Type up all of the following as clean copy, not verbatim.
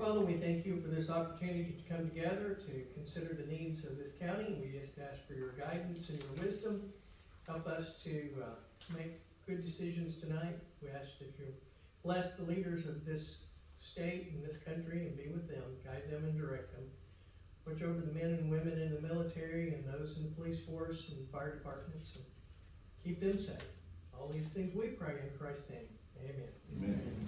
Father, we thank you for this opportunity to come together to consider the needs of this county. We just ask for your guidance and your wisdom. Help us to make good decisions tonight. We ask that you bless the leaders of this state and this country and be with them, guide them and direct them. Watch over the men and women in the military and those in the police force and fire departments, and keep them safe. All these things we pray in Christ's name. Amen. Amen.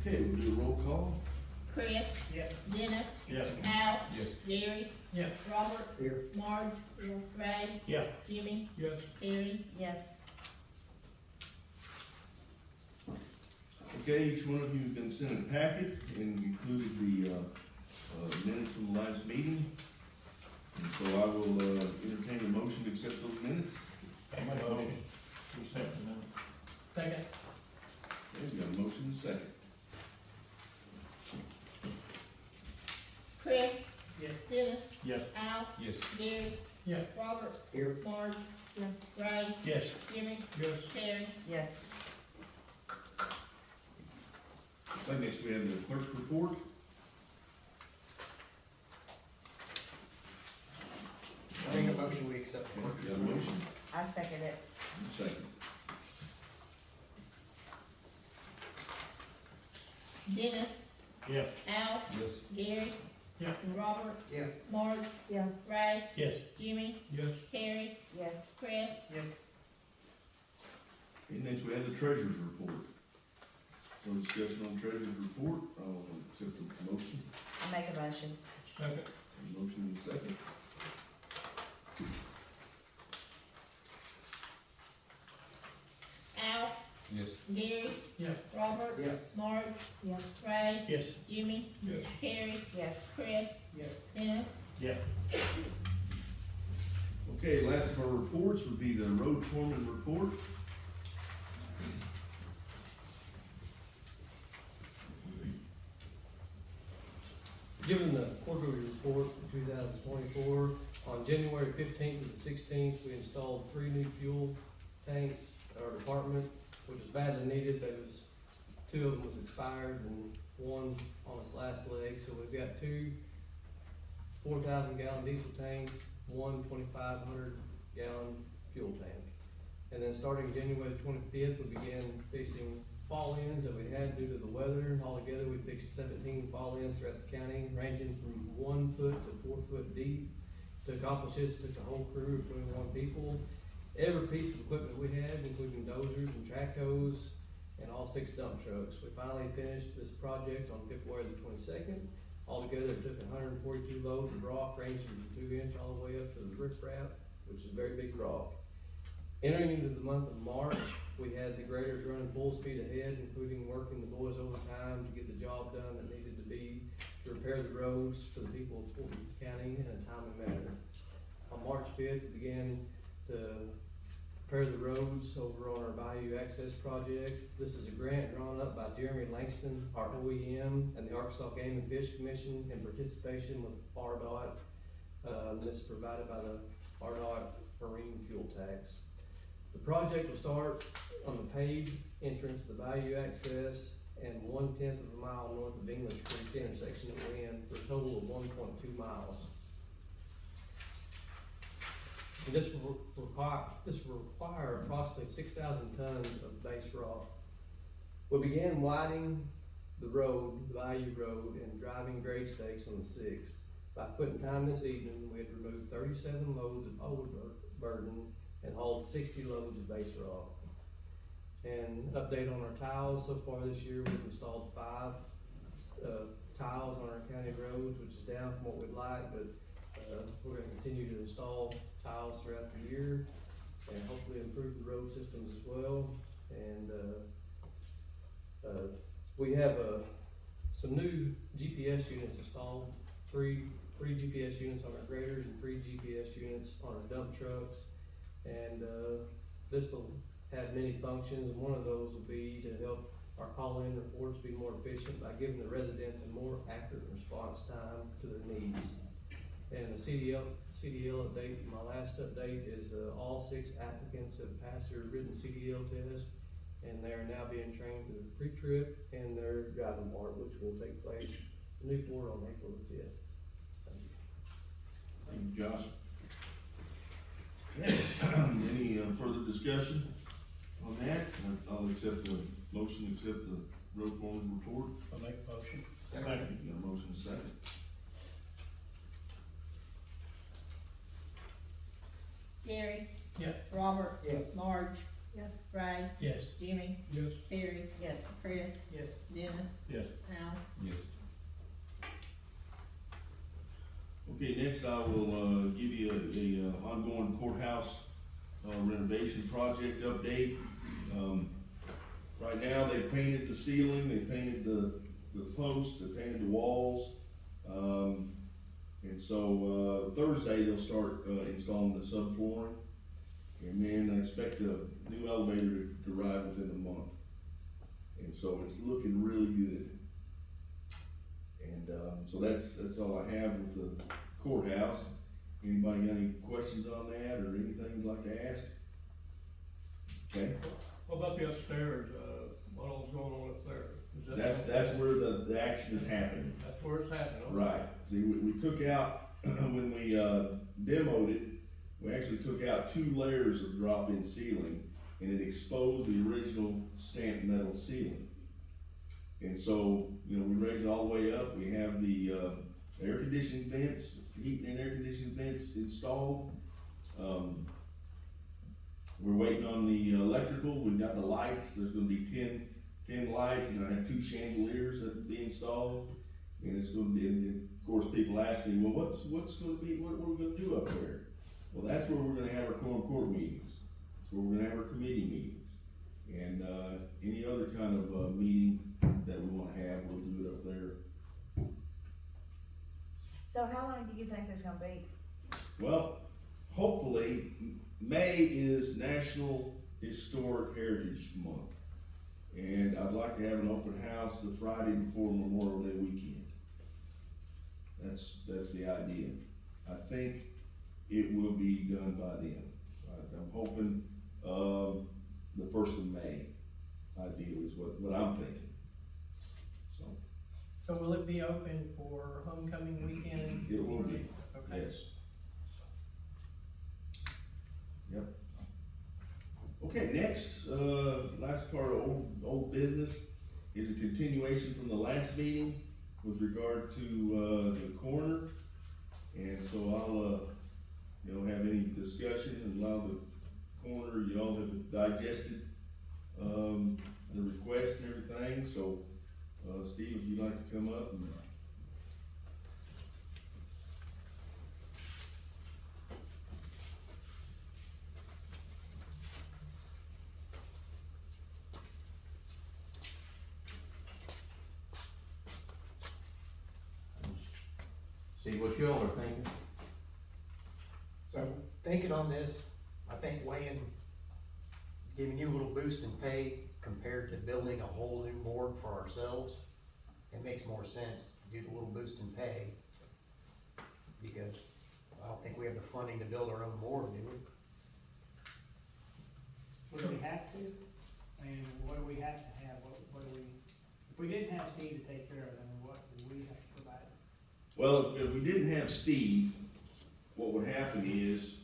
Okay, we'll do a roll call. Chris. Yes. Dennis. Yes. Al. Yes. Gary. Yes. Robert. Here. Marge. Ray. Yeah. Jimmy. Yes. Terry. Yes. Okay, each one of you has been sent a packet and included the minutes from the last meeting. And so I will entertain a motion to accept those minutes. I make a motion. Accept the minute. Second. Okay, we got a motion and a second. Chris. Yes. Dennis. Yes. Al. Yes. Gary. Yes. Robert. Here. Marge. Ray. Yes. Jimmy. Yes. Terry. Yes. Okay, next we have the clerk's report. I make a motion we accept the Okay, we got a motion I second it. and a second. Dennis. Yes. Al. Yes. Gary. Yeah. Robert. Yes. Marge. Yes. Ray. Yes. Jimmy. Yes. Terry. Yes. Chris. Yes. And next we have the treasurer's report. No discussion on treasurer's report. I'll accept the motion. I make a motion. Second. A motion and a second. Al. Yes. Gary. Yes. Robert. Yes. Marge. Yes. Ray. Yes. Jimmy. Yes. Terry. Yes. Chris. Yes. Dennis. Yeah. Okay, last of our reports would be the road foreman report. Given the quarterly report for 2024, on January 15th to the 16th, we installed 3 new fuel tanks at our department, which is badly needed. There was 2 of them was expired and 1 on its last leg. So we've got 2 4,000 gallon diesel tanks, 1 2,500 gallon fuel tank. And then starting January 25th, we began fixing fall ends that we had due to the weather. Altogether, we fixed 17 fall ends throughout the county, ranging from 1 foot to 4 foot deep. To accomplish this, took a whole crew of 21 people. Every piece of equipment we had, including dozers and track hoes, and all 6 dump trucks. We finally finished this project on February the 22nd. Altogether, it took 142 loads of rock, ranging from 2 inch all the way up to the riprap, which is a very big rock. Entering into the month of March, we had the graders running full speed ahead, including working the boys overtime to get the job done that needed to be to repair the roads for the people of Fulton County in a timely manner. On March 5th, we began to repair the roads over on our Bayou Access project. This is a grant drawn up by Jeremy Langston, our OEM, and the Arkansas Game and Fish Commission in participation with RDOT. This is provided by the RDOT Marine Fuel Tax. The project will start on the paved entrance to the Bayou Access and 1/10 of a mile north of English Creek intersection that we're in, for a total of 1.2 miles. And this will require approximately 6,000 tons of base rock. We began widening the road, the Bayou Road, and driving grade stakes on the 6th. By putting time this evening, we had removed 37 loads of overburden and hauled 60 loads of base rock. And update on our tiles, so far this year we've installed 5 tiles on our county roads, which is down from what we'd like, but we're going to continue to install tiles throughout the year and hopefully improve the road systems as well. And we have some new GPS units installed, 3 GPS units on our graders and 3 GPS units on our dump trucks. And this will have many functions, and one of those will be to help our call-in reports be more efficient by giving the residents a more accurate response time to their needs. And the CDL update, my last update is, all 6 applicants have passed their written CDL test, and they are now being trained to the pre-trip and their driving part, which will take place in Newport on April the 5th. Thank you. Thank you, Josh. Any further discussion on that? I'll accept the motion, accept the road foreman report. I'll make a motion. Got a motion second. Gary. Yes. Robert. Yes. Marge. Yes. Ray. Yes. Jimmy. Yes. Terry. Yes. Chris. Yes. Dennis. Yes. Al. Yes. Okay, next I will, give you a ongoing courthouse, renovation project update. Right now, they painted the ceiling, they painted the posts, they painted the walls. And so, Thursday, they'll start, installing the subflooring. And then I expect a new elevator to arrive within a month. And so it's looking really good. And, so that's all I have with the courthouse. Anybody got any questions on that or anything you'd like to ask? Okay, What about the upstairs, what all's going on up there? Is that that's where the action is happening. That's where it's happening, okay. Right, see, we took out, when we, demoed it, we actually took out 2 layers of drop-in ceiling, and it exposed the original stamped metal ceiling. And so, you know, we raised it all the way up, we have the, air conditioning vents, heat and air conditioning vents installed. We're waiting on the electrical, we've got the lights, there's gonna be 10 lights, and I have 2 chandeliers that will be installed. And it's gonna be, and of course, people ask me, well, what's gonna be, what are we gonna do up there? Well, that's where we're gonna have our quorum court meetings, that's where we're gonna have our committee meetings. And, any other kind of, meeting that we wanna have, we'll do it up there. So how long do you think this gonna be? Well, hopefully, May is National Historic Heritage Month. And I'd like to have an open house the Friday before Memorial Day weekend. That's the idea. I think it will be done by then. I'm hoping, the 1st of May, ideally, is what I'm thinking. So, So will it be open for homecoming weekend? it will be, Okay. yes. Yep. Okay, next, last part of old business is a continuation from the last meeting with regard to, the coroner. And so I'll, have any discussion and allow the coroner, you all have digested, the request and everything, so, Steve, if you'd like to come up and. See what y'all are thinking. So, thinking on this, I think weighing, giving you a little boost in pay compared to building a whole new board for ourselves, it makes more sense to do the little boost in pay. Because I don't think we have the funding to build our own board, do we? Would we have to? I mean, what do we have to have? What do we, if we didn't have Steve to take care of it, I mean, what do we have to provide? Well, if we didn't have Steve, what would happen is,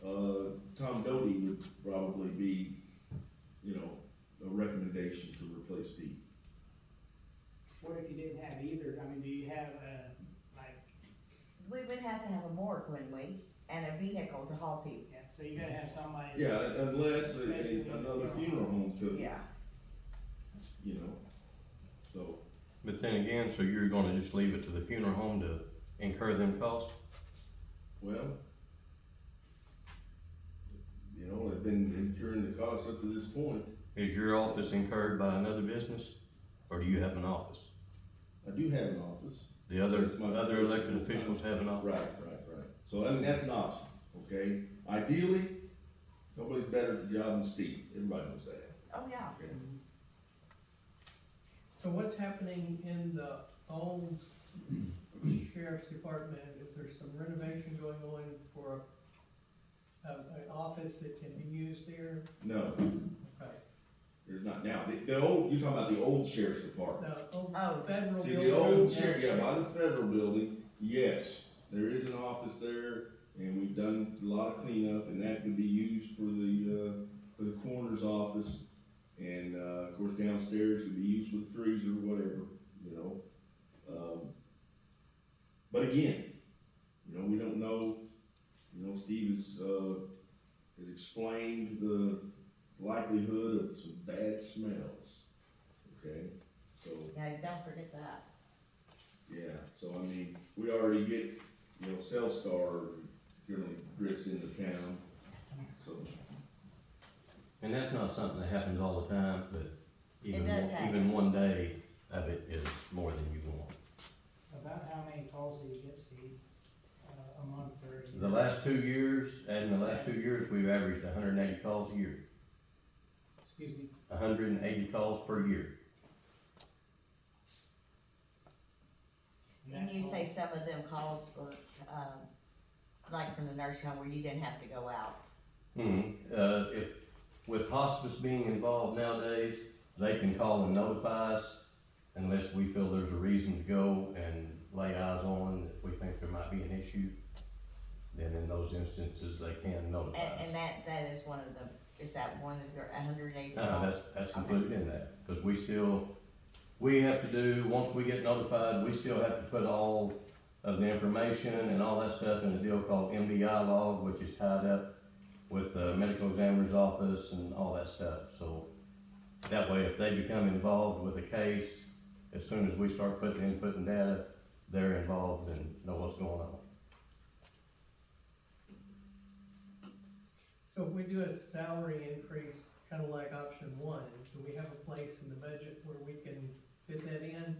Tom Doty would probably be, a recommendation to replace Steve. What if you didn't have either? I mean, do you have, like, We would have to have a morgue, wouldn't we? And a vehicle to haul people. yeah, so you gotta have somebody. Yeah, unless another funeral home took, Yeah. So, But then again, so you're gonna just leave it to the funeral home to incur them costs? well, they've been incurring the cost up to this point. Is your office incurred by another business, or do you have an office? I do have an office. The other That's my- elected officials have an office? Right. So, that's an option, okay? Ideally, nobody's better at the job than Steve, everybody knows that. Oh, yeah. Okay. So what's happening in the old Sheriff's Department, is there some renovation going on for an office that can be used there? No, Okay. there's not. Now, the old, you're talking about the old sheriff's department. The old Oh. federal See, building. the old sheriff, yeah, by the federal building, yes, there is an office there, and we've done a lot of cleanup, and that could be used for the coroner's office. And, of course, downstairs could be used for the freezer, whatever, you know. But again, you know, we don't know, you know, Steve has explained the likelihood of some bad smells, okay? So, Yeah, don't forget that. yeah, so I mean, we already get, you know, Cellstar generally drifts into town, so. And that's not something that happens all the time, but even, does happen. even one day of it is more than you want. About how many calls do you get, Steve, a month or? a The year? last 2 years, we've averaged 180 calls a year. Excuse me, 180 calls per year. And you say some of them calls were, like from the nursing home where you didn't have to go out. If, with hospice being involved nowadays, they can call and notify us unless we feel there's a reason to go and lay eyes on if we think there might be an issue. Then in those instances, they can notify us. And that is one of them, is that one of your 180 No, calls? that's included in that, cause we have to do, once we get notified, we still have to put all of the information and all that stuff in a deal called MDI log, which is tied up with the medical examiner's office and all that stuff. So that way, if they become involved with a case, as soon as we start inputting data, they're involved and know what's going on. So if we do a salary increase, kind of like option one, do we have a place in the budget where we can fit that in?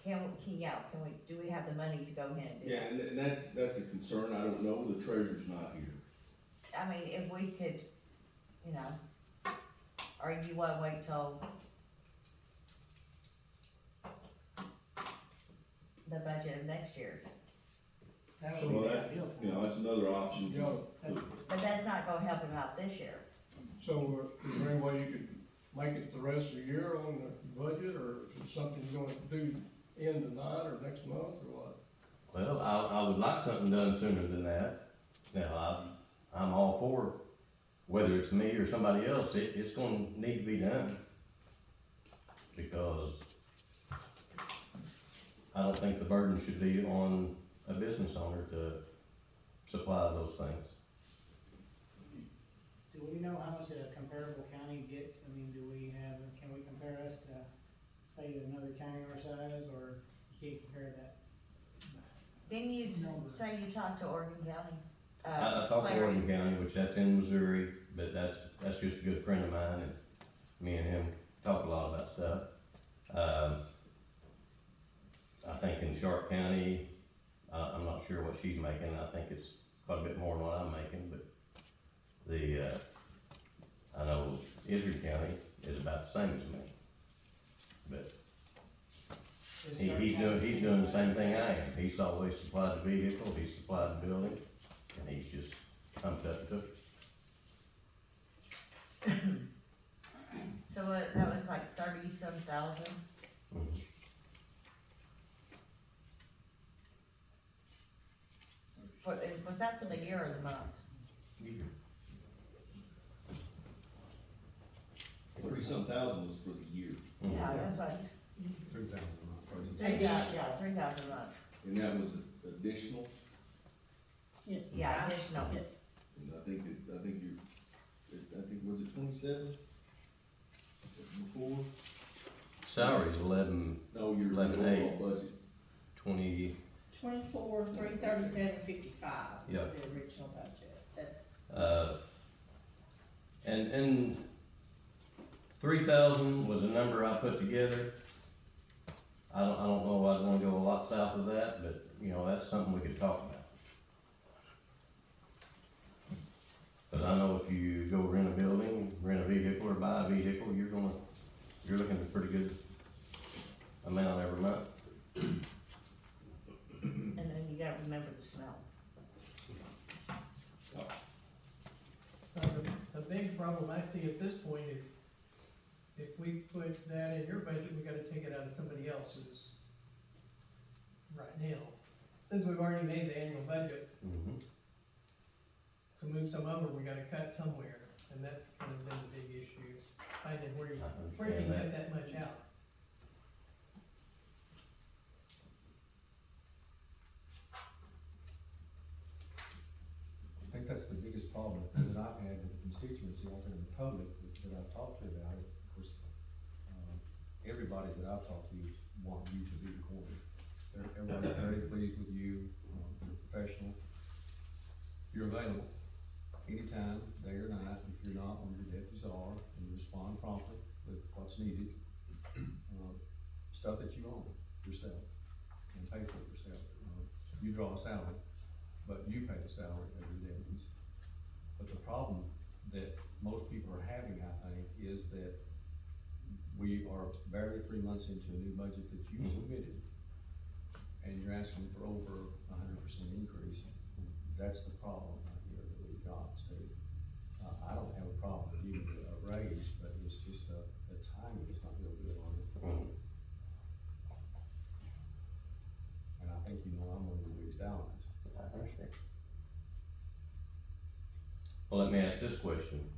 Do we have the money to go ahead and do Yeah, that? and that's a concern, I don't know, the treasurer's not here. I mean, if we could, you know, or you wanna wait till the budget of next year? that So would be the that- ideal. You know, that's another option. Yeah. But that's not gonna help him out this year. So, is there any way you could make it the rest of the year on the budget, or is it something you're gonna do in tonight or next month, or what? Well, I would like something done sooner than that. Now, I'm all for, whether it's me or somebody else, it's gonna need to be done. Because I don't think the burden should be on a business owner to supply those things. Do we know how much a comparable county gets? I mean, can we compare us to, say, another county our size, or you can't compare that? Didn't you Number. say you talked to Oregon County? I talked to Clary? Oregon County, which that's in Missouri, but that's just a good friend of mine, and me and him talk a lot about stuff. I think in Sharp County, I'm not sure what she's making, I think it's quite a bit more than what I'm making, but I know Israel County is about the same as me. But he's doing the same thing I am, he's always supplied the vehicle, he's supplied the building, and he's just pumped up and took it. So that was like 30-some thousand? Mhm. Was that for the year or the month? 30-some thousand was for the year, Mhm. Yeah, that's what, 3,000. 3,000 a month. and that was additional, Yes. Yeah, additional. Yes. and I think, was it 27? Before? Salary's 11, No, your 11.8. overall budget. 20, 24, 337.55 is Yeah. the original budget. That's, and 3,000 was a number I put together. I don't know if I'd wanna go a lot south of that, but, you know, that's something we could talk about. Cause I know if you go rent a building, rent a vehicle, or buy a vehicle, you're looking at a pretty good amount every month. problem I see at this point is, if we put that in your budget, we gotta take it out of somebody else's right now. Since we've already made the annual budget, Mhm. to move some over, we gotta cut somewhere, and that's kind of been the big issue, finding where you I can understand get that much out. I think that's the biggest problem that I've had with the constituency out there in the public that I've talked to about it. Of course, everybody that I've talked to want you to be the corner. Everybody's very pleased with you, you're professional. You're available anytime, day or night. If you're not, when your deputies are, and you respond promptly with what's needed. Stuff that you own yourself and pay for yourself. You draw a salary, but you pay the salary of your deputies. But the problem that most people are having, I think, is that we are barely 3 months into a new budget that you submitted, and you're asking for over 100% increase. That's the problem right here that we've got, Steve. I don't have a problem with giving you a raise, but it's just the timing is not real good on it. And I think you know I'm one of the biggest allies. I understand. Well, let me ask this question.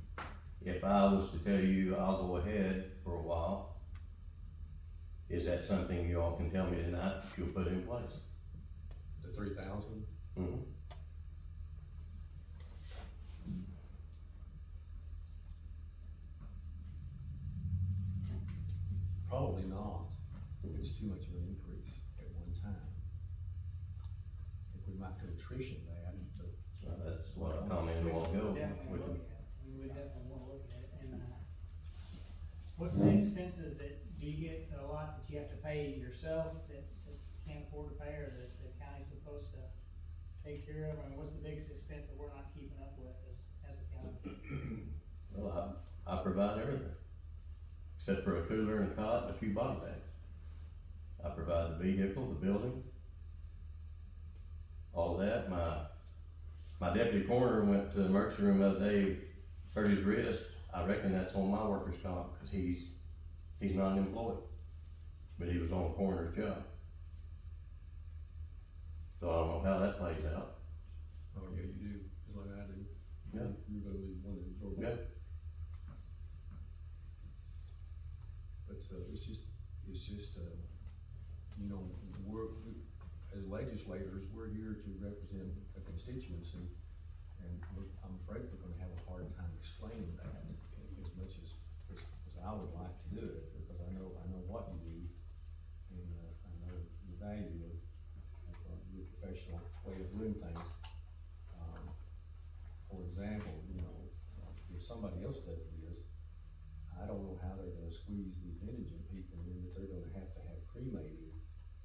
If I was to tell you I'll go ahead for a while, is that something you all can tell me tonight that you'll put in place? The 3,000, Mm-hmm. probably not. It's too much of an increase at one time. I think we might could attrition that, but Well, that's what I commented a while ago. Definitely with look the- at it, we would definitely wanna look at it, and, what's the expenses that, do you get a lot that you have to pay yourself that you can't afford to pay, or that the county's supposed to take care of? I mean, what's the biggest expense that we're not keeping up with as a county? Well, I provide everything, except for a cooler and a cot and a few body bags. I provide the vehicle, the building, all of that. My deputy coroner went to the emergency room the other day, hurt his wrist. I reckon that's on my workers' comp, cause he's not employed, but he was on the coroner's job. So I don't know how that plays out. oh yeah, you do, just like I do. Yeah. You're gonna be one of the absorb Yeah. that. But, it's just, you know, as legislators, we're here to represent a constituency, and I'm afraid we're gonna have a hard time explaining that as much as I would like to do it, because I know what you do, and, I know the value of your professional way of doing things. For example, you know, if somebody else does this, I don't know how they're gonna squeeze these indigent people in, that they're gonna have cremated,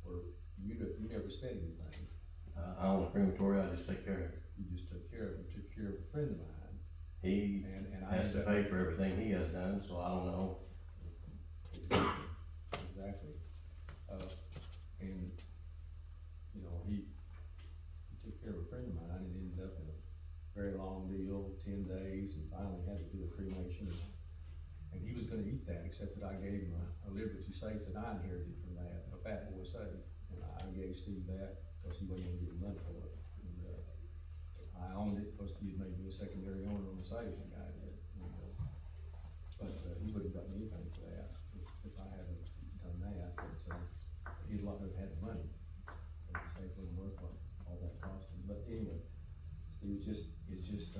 or you never said anything. I own a crematory, I just take care of it. You just took care of a friend of mine, He and I. has to pay for everything he has done, so I don't know. Exactly. And, you know, he took care of a friend of mine, and ended up in a very long deal, 10 days, and finally had to do a cremation. And he was gonna eat that, except that I gave him a Liberty safe that I inherited from that, a Fat Boy safe. And I gave Steve that, cause he wasn't gonna get money for it. And, I owned it, cause he had made me a secondary owner on the safe, the guy did. And, but, he wouldn't have gotten anything for that if I hadn't done that, but, he'd not have had the money. So the safe wasn't worth what all that cost him. But anyway, Steve, it's just,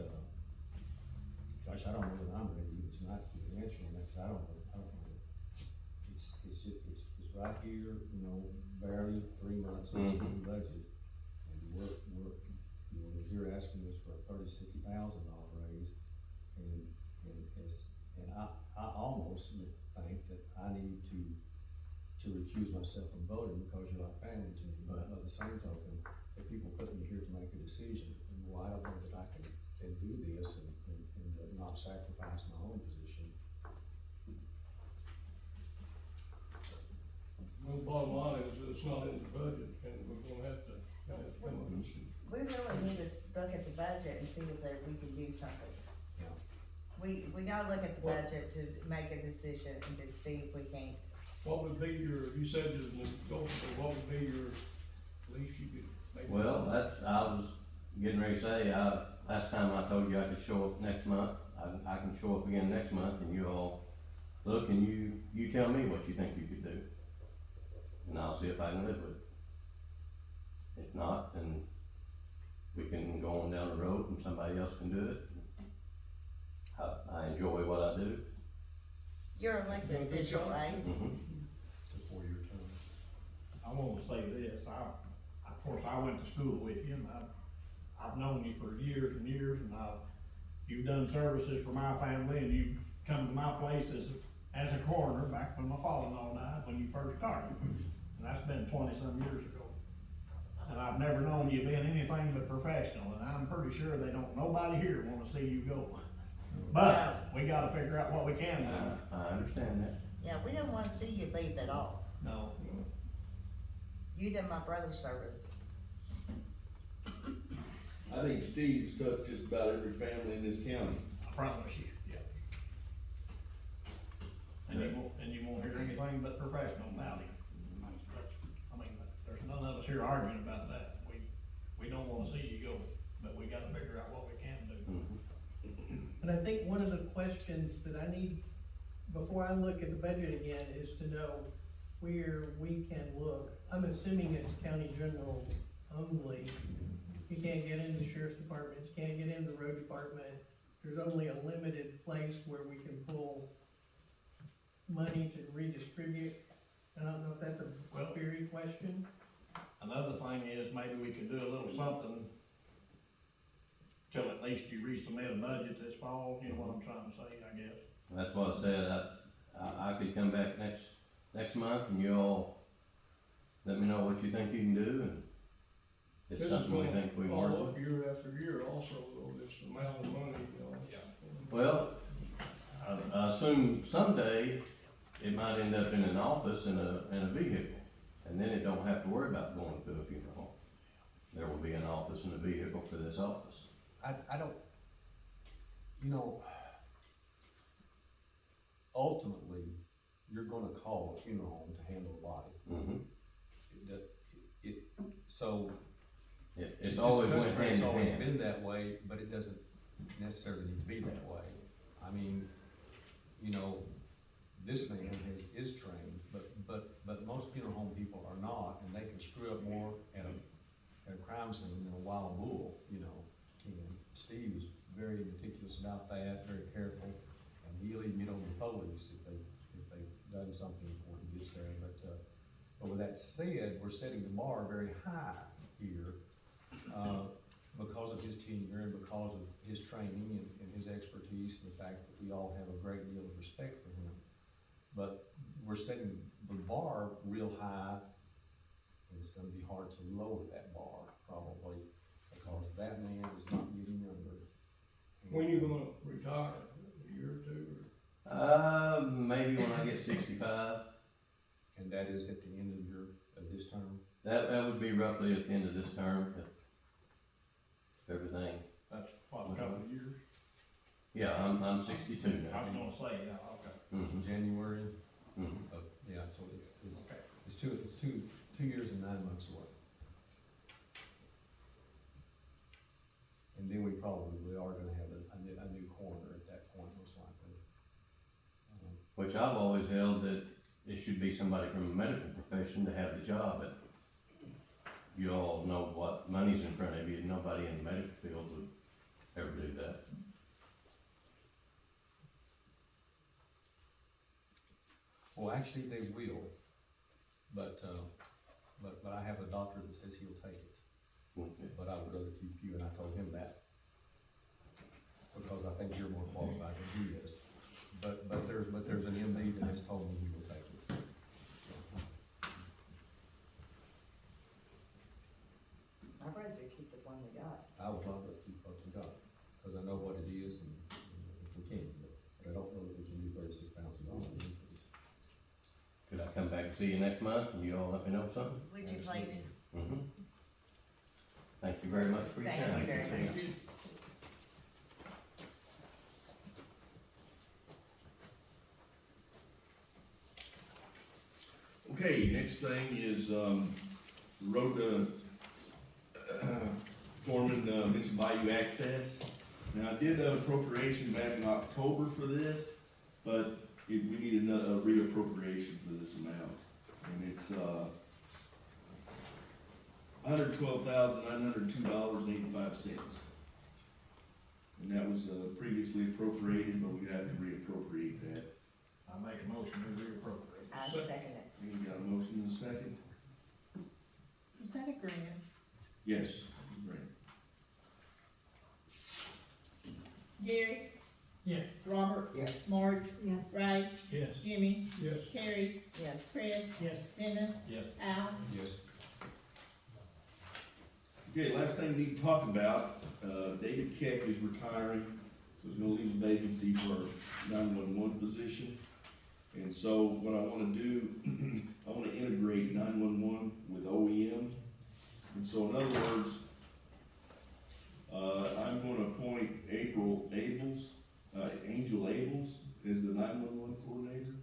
gosh, I don't know that I'm ready to tonight to give an answer on that, cause I don't know. It's right here, you know, barely 3 months into the budget, and you're asking us for a $36,000 raise, and I almost think that I need to recuse myself from voting because you're like family to me, but by the same token, if people put me here to make a decision, well, I don't know that I can do this and not sacrifice my own position. Well, the bottom line is, it's not in the budget, and we're gonna have to come up with some. We really need to look at the budget and see if we can do something. Yeah. We gotta look at the What? budget to make a decision and to see if we can't. What would be your, you said there's negotiable, what would be your least you could make? Well, I was getting ready to say, last time I told you I could show up next month, I can show up again next month and you all look and you tell me what you think you could do. And I'll see if I can live with it. If not, then we can go on down the road and somebody else can do it. I enjoy what I do. You're an elected Doing a good official, job. right? It's a 4-year term. I wanna say this, of course, I went to school with you, and I've known you for years and years, and you've done services for my family, and you've come to my place as a coroner, back when my father-in-law died, when you first started, and that's been 20-some years ago. And I've never known you being anything but professional, and I'm pretty sure nobody here wanna see you go. But, we gotta figure out what we can do. I understand that. Yeah, we don't wanna see you leave at all. No, You did my brother's service. I think Steve's touched just about every family in this county. I promise you, yeah. And you won't hear anything but professional about him. I mean, there's none of us here arguing about that. We don't wanna see you go, but we gotta figure out what we can do. And I think one of the questions that I need, before I look at the budget again, is to know where we can look. I'm assuming it's county general only. You can't get into the sheriff's department, you can't get into the road department. There's only a limited place where we can pull money to redistribute. I don't know if that's a theory question. Another thing is, maybe we could do a little something till at least you resubmit a budget this fall, you know what I'm trying to say, I guess. That's what I said, I could come back next month and you all let me know what you think you can do and if it's something we think we want to Follow do. up year after year also, though, this amount of money, you know. Yeah. Well, I assume someday it might end up in an office in a vehicle, and then it don't have to worry about going to a funeral. There will be an office and a vehicle for this office. I don't, you know, ultimately, you're gonna call a funeral home to handle a body. So. It's always went hand It's in always hand. been that way, but it doesn't necessarily need to be that way. I mean, you know, this man is trained, but most funeral home people are not, and they can screw up more at a crime scene than a wild bull, you know, can. Steve is very meticulous about that, very careful, and he'll even get on the police if they've done something before he gets there, but with that said, we're setting the bar very high here, because of his tenure and because of his training and his expertise and the fact that we all have a great deal of respect for him. But we're setting the bar real high, and it's gonna be hard to lower that bar, probably, because that man is not getting younger. When you gonna retire, a year or two, or? Maybe when I get 65. And that is at the end of this term? That would be roughly at the end of this term, if everything. That's what, a couple of years? Yeah, I'm 62 I now. was gonna say, yeah, okay. Mhm. January, Mhm. yeah, so it's Okay. two years and 9 months away. And then we probably are gonna have a new coroner at that point, most likely. Which I've always held that it should be somebody from a medical profession to have the job, but you all know what money's in front of you, nobody in the medical field would ever do that. Well, actually, they will, but I have a doctor that says he'll take it, Okay. but I would rather keep you, and I told him that. Because I think you're more qualified than he is, but there's an MD that has told me he will take it. I'd rather keep the one we got. I would love to keep what we got, cause I know what it is and if we can, but I don't know that we can do $36,000. Could I come back and see you next month and you all let me know something? Would you please? Mhm. Thank you very much for your time. Thank you very much. Okay, next thing is, road to, Foreman, Mission Bayou access. Now, I did an appropriation back in October for this, but we need a reappropriation for this amount. And it's, $112,902.85. And that was, previously appropriated, but we have to reappropriate that. I make a motion to reappropriate. I second it. You got a motion and a second? Is that a grant? Yes, great. Gary? Yes. Robert? Yes. Marge? Yes. Ray? Yes. Jimmy? Yes. Terry? Yes. Chris? Yes. Dennis? Yes. Al? Yes. Okay, last thing we need to talk about, David Keck is retiring, so it's gonna leave a vacancy for our 911 position. And so what I wanna do, I wanna integrate 911 with OEM. And so in other words, I'm gonna appoint Angel Abels as the 911 coordinator,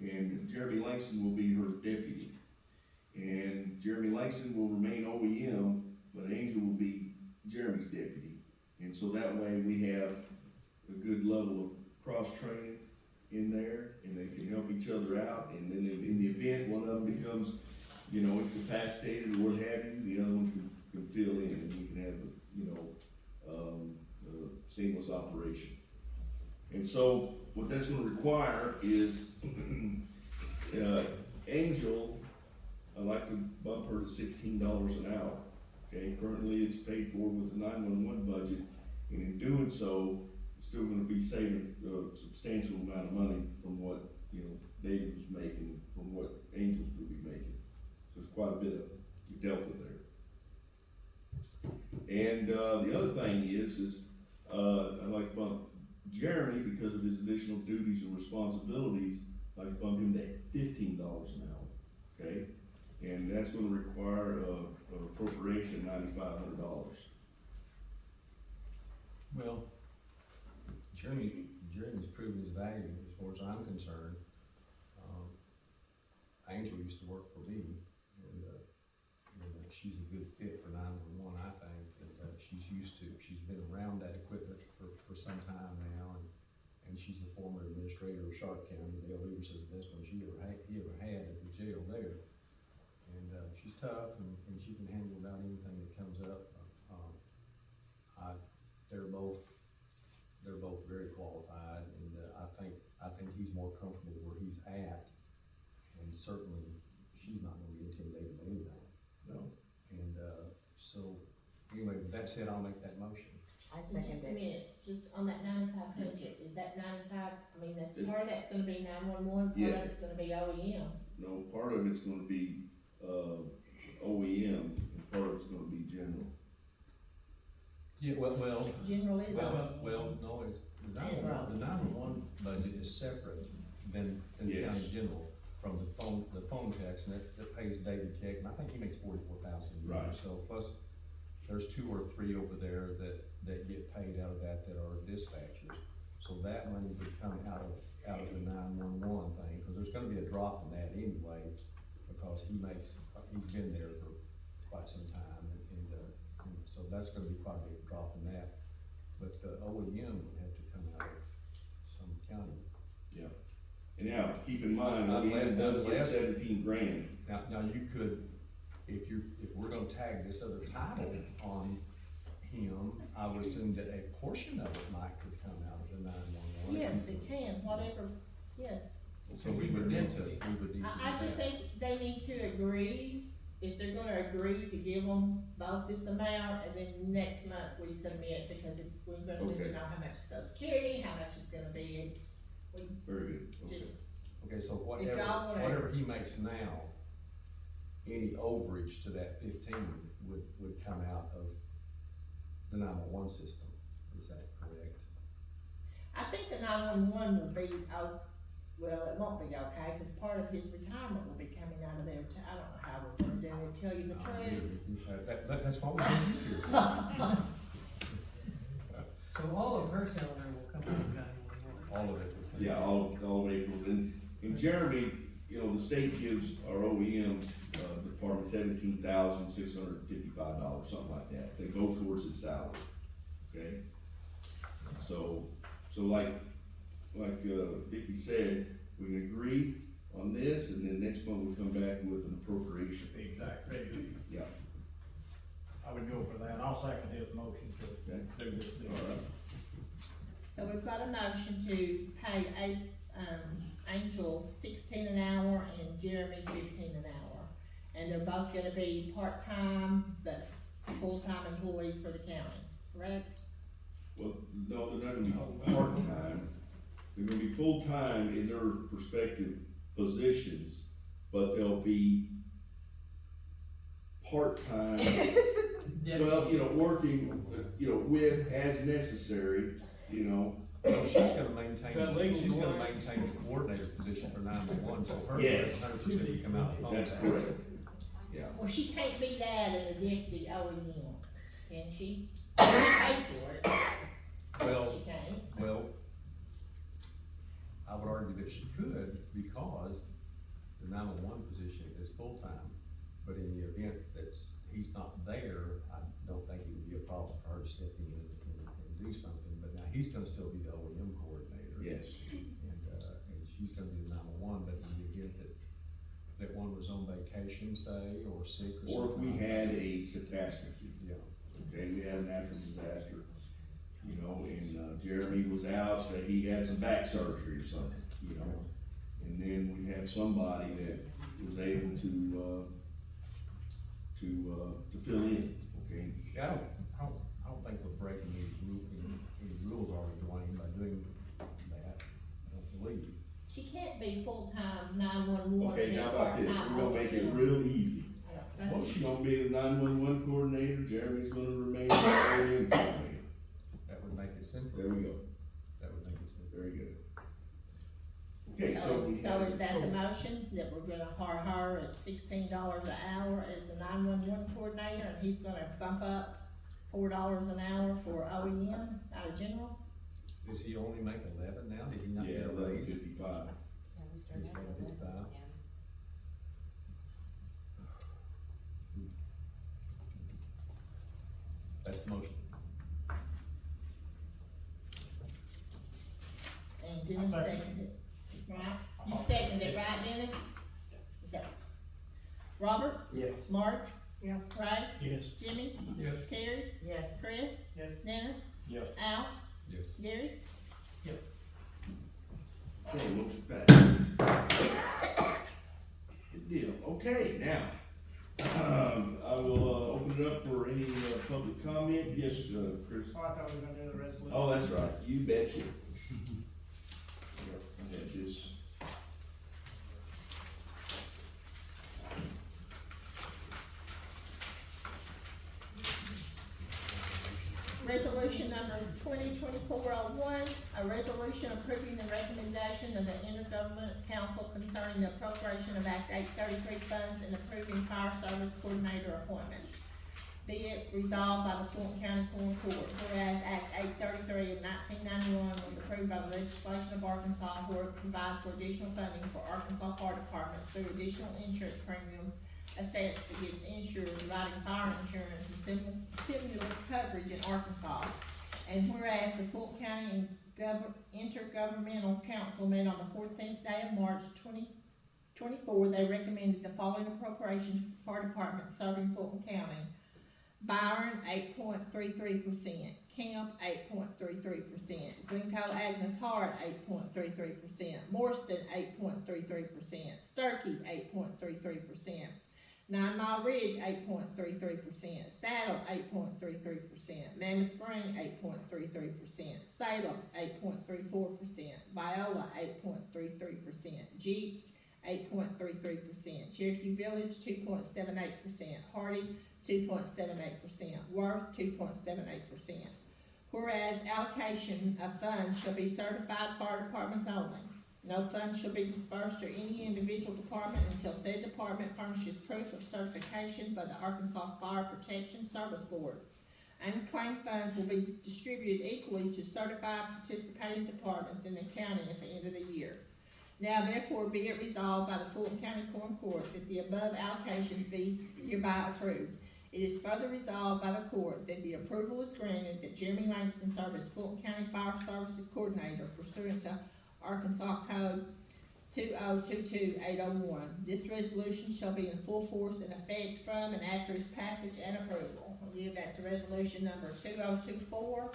and Jeremy Langston will be her deputy. And Jeremy Langston will remain OEM, but Angel will be Jeremy's deputy. And so that way we have a good level of cross-training in there, and they can help each other out. And then in the event one of them becomes, incapacitated or what have you, the other one can fill in, and we can have a seamless operation. And so what that's gonna require is, Angel, I'd like to bump her to $16 an hour. Okay, currently it's paid for with the 911 budget, and in doing so, it's still gonna be saving a substantial amount of money from what, David was making, from what Angel's gonna be making. So it's quite a bit of delta there. And, the other thing is I'd like to bump Jeremy, because of his additional duties and responsibilities, I'd like to bump him to $15 an hour, okay? And that's gonna require an appropriation of $9,500. Well, Jeremy's proven his value as far as I'm concerned. Angel used to work for me, and, she's a good fit for 911, I think. And, she's been around that equipment for some time now, and she's the former administrator of Sharp County. Dale Lever says the best one he ever had at the jail there. And, she's tough, and she can handle about anything that comes up. They're both very qualified, and, I think he's more comfortable where he's at, and certainly, she's not gonna be intimidated by anything. No. And, so, anyway, with that said, I'll make that motion. I Just second a it. minute, just on that 9,500, is that 95, part of that's gonna be 911, part Yeah. of it's gonna be OEM. No, part of it's gonna be, OEM, and part of it's gonna be general. Yeah, well, General is OEM. no, it's, the 911 budget is separate than the Yes. county general from the phone tax, and that pays David Keck, and I think he makes $44,000 a year. Right. So plus, there's 2 or 3 over there that get paid out of that are dispatchers. So that money would come out of the 911 thing, because there's gonna be a drop in that anyway, because he's been there for quite some time, and so that's gonna be quite a big drop in that. But the OEM would have to come out of some county. Yeah. And now, keep in mind, Not OEM does get less. 17 grand. Now you could, if we're gonna tag this other title on him, I would assume that a portion of it could come out of the 911. Yes, it can, whatever, yes. So we would need to do I just that. think they need to agree, if they're gonna agree to give them both this amount, and then next month we submit, because we're gonna need Okay. to know how much Social Security, how much it's gonna be, Very good, okay. just, Okay, so If y'all wanna- whatever he makes now, any overage to that 15 would come out of the 911 system. Is that correct? I think the 911 will be, well, it won't be okay, cause part of his retirement will be coming out of there too. I don't know how we're gonna do it, tell you the truth. That's what we're doing here. So all of her salary will come out of 911. All of it. would come Yeah, out. all April, and Jeremy, you know, the state gives our OEM, department $17,655, something like that, that go towards his salary, okay? So like Vicky said, we can agree on this, and then next month we come back with an appropriation. Exactly. Yeah, I would go for that, I'll second his motion to okay, do this deal. all right. So we've got a motion to pay Angel 16 an hour and Jeremy 15 an hour. And they're both gonna be part-time, but full-time employees for the county, correct? Well, no, they're not gonna be part-time, they're gonna be full-time in their respective positions, but they'll be part-time, well, you know, working, you know, with, as necessary, you know. She's gonna maintain, Got legal she's gonna going. maintain the coordinator position for 911, so her Yes. 100% come out of the phone. That's tax. correct, yeah. Well, she can't be that in a deputy OEM, can she? She can pay for it. Well, She can't. well, I would argue that she could, because the 911 position is full-time, but in the event that he's not there, I don't think it would be a problem for her to step in and do something, but now he's gonna still be the OEM coordinator. Yes. And she's gonna be the 911, but in the event that one was on vacation, say, or sick or something. Or if we had a catastrophe, Yeah. okay, we had a natural disaster, you know, and Jeremy was out, so he had some back surgery or something, you know. And then we had somebody that was able to fill in, okay? Yeah, I don't think we're breaking any rules already, Dwayne, by doing that, I don't believe. She can't be full-time 911 Okay, and how about this, part-time we're gonna make it OEM. real easy. I don't She's think- gonna be the 911 coordinator, Jeremy's gonna remain the OEM coordinator. That would make it simpler. There we go, That would make it simpler. very good. Okay, so we So have. is that the motion, that we're gonna hire her at $16 an hour as the 911 coordinator, and he's gonna bump up $4 an hour for OEM out of general? Does he only make 11 now? Did he not Yeah, get a raise? 1155. He's 11.55. That's the motion. And Dennis I'll second. seconded it, right? You seconded it, right, Dennis? Is that, Robert? Yes. Marge? Yes. Ray? Yes. Jimmy? Yes. Carrie? Yes. Chris? Yes. Dennis? Yes. Al? Yes. Gary? Okay, motion passed. Good deal, okay, now, I will, open it up for any, public comment, yes, Chris? Oh, I thought we were gonna do the resolution. Oh, that's right, you betcha. Yep, I had this. Resolution number 2024-01, a resolution approving the recommendation of the Intergovernmental Council concerning the appropriation of Act 833 funds and approving fire service coordinator appointment. Be it resolved by the Fulton County Court, whereas Act 833 of 1991 was approved by the legislation of Arkansas, where it provides for additional funding for Arkansas fire departments through additional insurance premiums assessed against insurers providing fire insurance and similar coverage in Arkansas. And whereas the Fulton County Intergovernmental Council met on the 14th day of March 2024, they recommended the following appropriations for fire departments serving Fulton County. Byron, 8.33%, Camp, 8.33%, Glencoe Agnes Hart, 8.33%, Morston, 8.33%, Sturkey, 8.33%, 9 Mile Ridge, 8.33%, Saddle, 8.33%, Mammoth Spring, 8.33%, Salem, 8.34%, Viola, 8.33%, Jeep, 8.33%, Cherokee Village, 2.78%, Hardy, 2.78%, Worth, 2.78%. Whereas allocation of funds shall be certified fire departments only. No funds shall be dispersed to any individual department until said department furnishes proof of certification by the Arkansas Fire Protection Service Board. Unclaimed funds will be distributed equally to certified participating departments in the county at the end of the year. Now therefore be it resolved by the Fulton County Quorum Court that the above allocations be hereby approved. It is further resolved by the court that the approval is granted that Jeremy Langston serve as Fulton County Fire Services Coordinator pursuant to Arkansas Code 2022801. This resolution shall be in full force and effect from and after its passage and approval. I'll give that to resolution number 2024-01.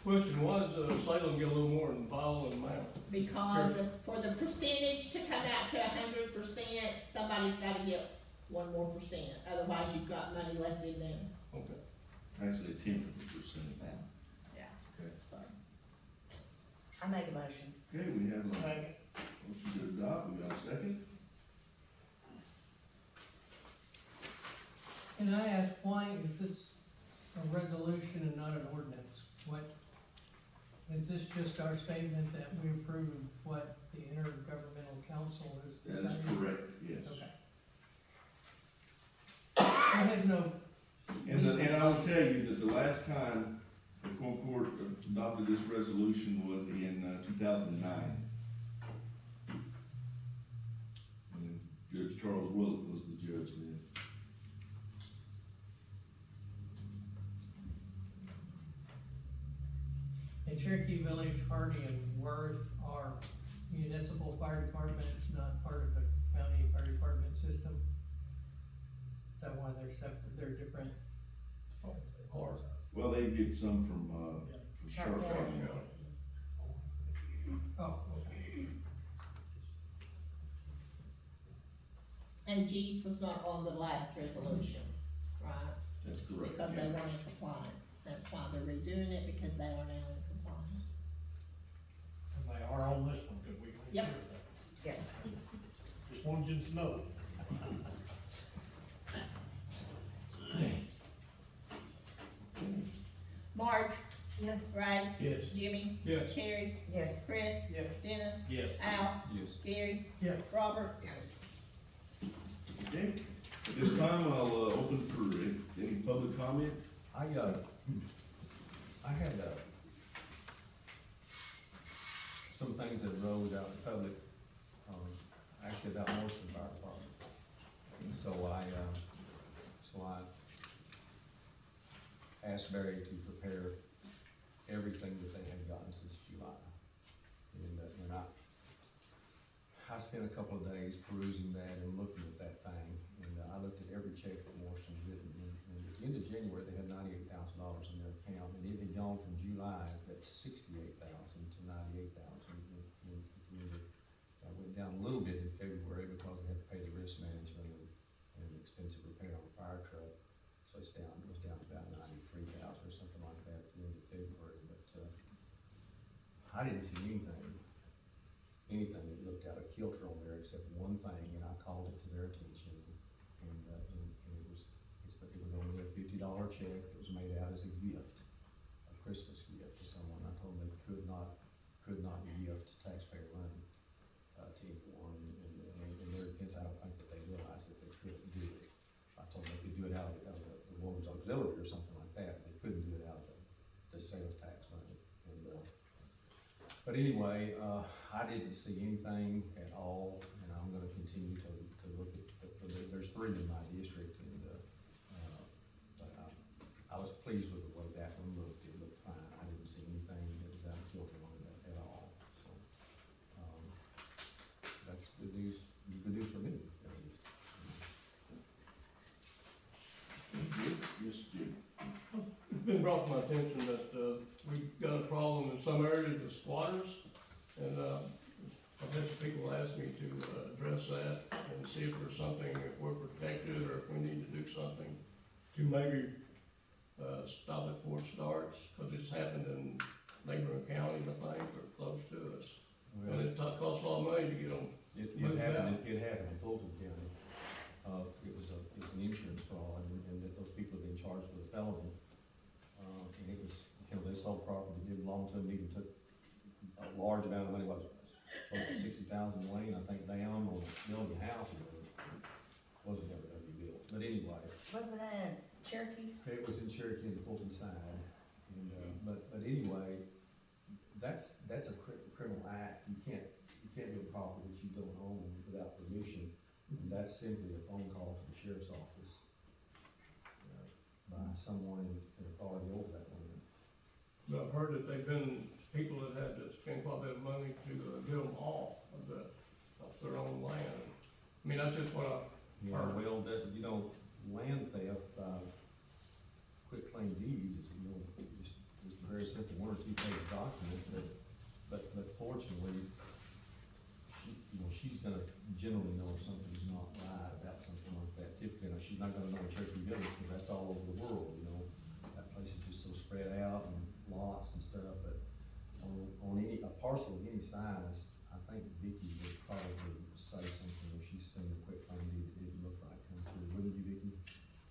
Question, why does Salem get a little more than Powell and Mount? Because for the percentage to come out to 100%, somebody's gotta get 1 more percent, otherwise you've got money left in there. Okay. Actually, 10%. Well, yeah. Okay. So, I make a motion. Okay, we have a motion to adopt, we got a second? Can I ask, why is this a resolution and not an ordinance? What, is this just our statement that we approve of what the Intergovernmental Council has That decided? is correct, yes. Okay. I have no. And I will tell you that the last time the Quorum Court adopted this resolution was in 2009. And Judge Charles Willett was the judge then. In Cherokee Village, Hardy and Worth are municipal fire departments, not part of the county fire department system. Is that why they're separate, they're different? Or, Well, they get some from Sharp County. Oh, okay. and G was not on the last resolution, right? That's correct. Because they yeah. weren't in compliance. That's why they're redoing it, because they are now in compliance. And they are on this one, cause we made Yep. sure of that. Yes. Just wanted you to know. Marge? Yes. Ray? Yes. Jimmy? yes. Carrie? Yes. Chris? Yes. Dennis? Yes. Al? Yes. Gary? Yes. Robert? Okay, at this time, I'll open for any public comment. I had, some things that arose out in public, actually about Morrison Fire Department. And so I asked Barry to prepare everything that they had gotten since July. And I spent a couple of days perusing that and looking at that thing, and I looked at every check that Morrison's written, and at the end of January, they had $98,000 in their account, and it had gone from July at 68,000 to 98,000. I went down a little bit in February because they had to pay the risk management and expensive repair on the fire truck, so it was down to about 93,000 or something like that at the end of February, but, I didn't see anything that looked out of kilter on there except one thing, and I called it to their attention, and it was only a $50 check that was made out as a gift, a Christmas gift to someone. I told them they could not gift taxpayer money, to anyone, and in their defense, I don't think that they realized that they couldn't do it. I told them they could do it out of the woman's auxiliary or something like that, but they couldn't do it out of the sales tax money, but anyway, I didn't see anything at all, and I'm gonna continue to look at, there's 3 in my district, and, but I was pleased with the way that one looked. It looked fine. I didn't see anything that was out of kilter on it at all, so, that's good news for me, at least. Yes, Jim. It's been brought to my attention that, we've got a problem in some areas with squatters, and, I've had some people ask me to, address that and see if there's something, if we're protected, or if we need to do something to maybe, stop it before it starts, cause it's happened in neighboring counties, I think, or close to us. And it costs a lot of money to get them. It moved happened out. in Fulton County. It was an insurance fraud, and that those people had been charged with a felony. And it was, they sold property that didn't belong to them, even took a large amount of money, close to 60,000 Wayne, I think, down on building a house, and it wasn't ever gonna be built. But anyway, Wasn't it Cherokee? it was in Cherokee and the Fulton side, and, but anyway, that's a criminal act. You can't do a property that you don't own without permission. And that's simply a phone call to the sheriff's office, by someone in authority over that land. But I've heard that they've been, people that had to spend quite a bit of money to get them off of their own land. I mean, that's just what I Yeah, well, that, land theft, quit claim deeds is, just a very simple one or two page document, but fortunately, she's gonna generally know if something's not right about something like that. Typically, she's not gonna know in Cherokee Village, because that's all over the world, that place is just so spread out and lots and stuff, but on a parcel of any size, I think Vicky would probably say something if she's seen a quick claim deed that didn't look right come through, wouldn't you, Vicky?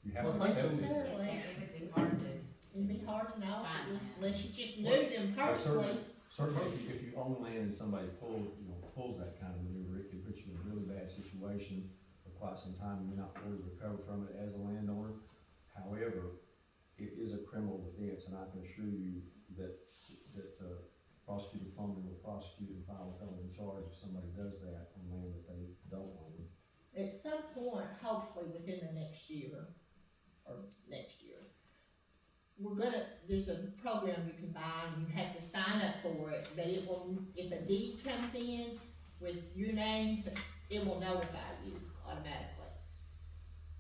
You have Well, to accept it. Necessarily. It would be hard to. It'd be hard to know Fine. unless you just knew them personally. Certainly, if you own land and somebody pulls that kind of maneuver, it can put you in a really bad situation for quite some time. You may not fully recover from it as a landowner. However, it is a criminal offense, and I can assure you that Prosecutor Plummer will prosecute and file a felony charge if somebody does that on land that they don't own. At some point, hopefully within the next year, there's a program you can buy, and you have to sign up for it, but it will, if a deed comes in with your name, it will notify you automatically.